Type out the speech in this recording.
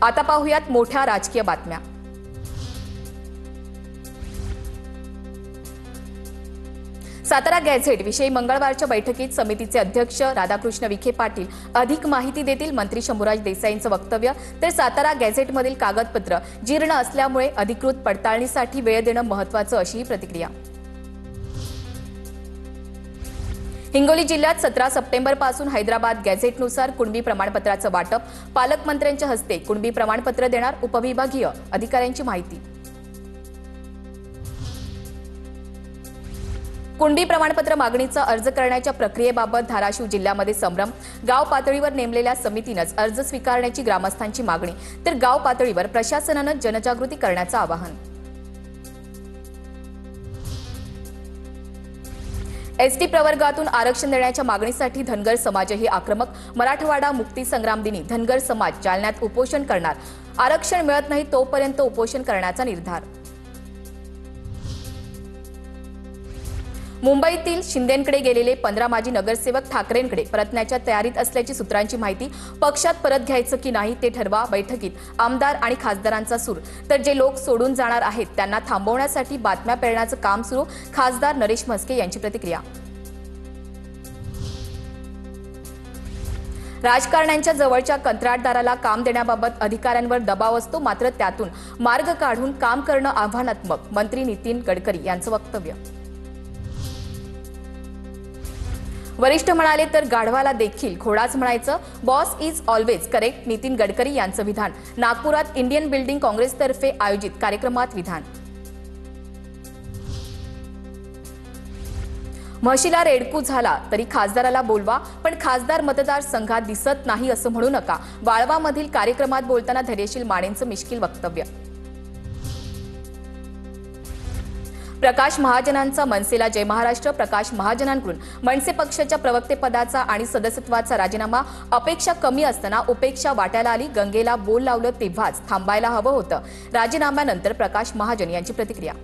आता पाहूयात मोठ्या राजकीय बातम्या। सातारा गॅझेट विषयी मंगळवारच्या बैठकीत समितीचे अध्यक्ष राधाकृष्ण विखे पाटील अधिक माहिती देतील। मंत्री शंभूराज देसाईंचं वक्तव्य। तर सातारा गॅझेटमधील कागदपत्र जीर्ण असल्यामुळे अधिकृत पडताळणीसाठी वेळ देणं महत्त्वाचं, अशी प्रतिक्रिया। हिंगोली जिल्ह्यात 17 सप्टेंबरपासून हैदराबाद गॅझेटनुसार कुणबी प्रमाणपत्राचं वाटप। पालकमंत्र्यांच्या हस्ते कुणबी प्रमाणपत्र देणार उपविभागीय अधिकाऱ्यांची माहिती। कुणबी प्रमाणपत्र मागणीचा अर्ज करण्याच्या प्रक्रियेबाबत धाराशिव जिल्ह्यामध्ये संभ्रम। गाव पातळीवर नेमलेल्या समितीनंच अर्ज स्वीकारण्याची ग्रामस्थांची मागणी। तर गाव पातळीवर प्रशासनानं जनजागृती करण्याचं आवाहन। एसटी प्रवर्गातून आरक्षण देण्याच्या मागणीसाठी धनगर समाजही आक्रमक। मराठवाडा मुक्ती संग्राम दिनी धनगर समाज जालन्यात उपोषण करणार। आरक्षण मिळत नाही तोपर्यंत उपोषण करण्याचा निर्धार। मुंबईतील शिंदेंकडे गेलेले 15 माजी नगरसेवक ठाकरेंकडे परतण्याच्या तयारीत असल्याची सूत्रांची माहिती। पक्षात परत घ्यायचं की नाही ते ठरवा। बैठकीत आमदार आणि खासदारांचा सूर। तर जे लोक सोडून जाणार आहेत त्यांना थांबवण्यासाठी बातम्या पेरण्याचं काम सुरू। खासदार नरेश म्हस्के यांची प्रतिक्रिया। राजकारण्यांच्या जवळच्या कंत्राटदाराला काम देण्याबाबत अधिकाऱ्यांवर दबाव असतो, मात्र त्यातून मार्ग काढून काम करणं आव्हानात्मक। मंत्री नितीन गडकरी यांचं वक्तव्य। वरिष्ठ म्हणाले तर गाढवाला देखील घोडाच म्हणायचं। Boss is always correct, Nitin Gadkari यांचं विधान। नागपुरात इंडियन बिल्डिंग काँग्रेसतर्फे आयोजित कार्यक्रमात विधान। म्हशीला रेडकू झाला तरी खासदाराला बोलवा, पण खासदार मतदारसंघात दिसत नाही असं म्हणू नका। वाळवामधील कार्यक्रमात बोलताना धैर्यशील मानेंचं मिश्किल वक्तव्य। प्रकाश महाजनांचा मनसेला जय महाराष्ट्र। प्रकाश महाजनांकडून मनसे पक्षाच्या प्रवक्तेपदाचा आणि सदस्यत्वाचा राजीनामा। अपेक्षा कमी असताना उपेक्षा वाटायला आली। गंगेला बोल लावलं तेव्हाच थांबायला हवं होतं। राजीनाम्यानंतर प्रकाश महाजन यांची प्रतिक्रिया।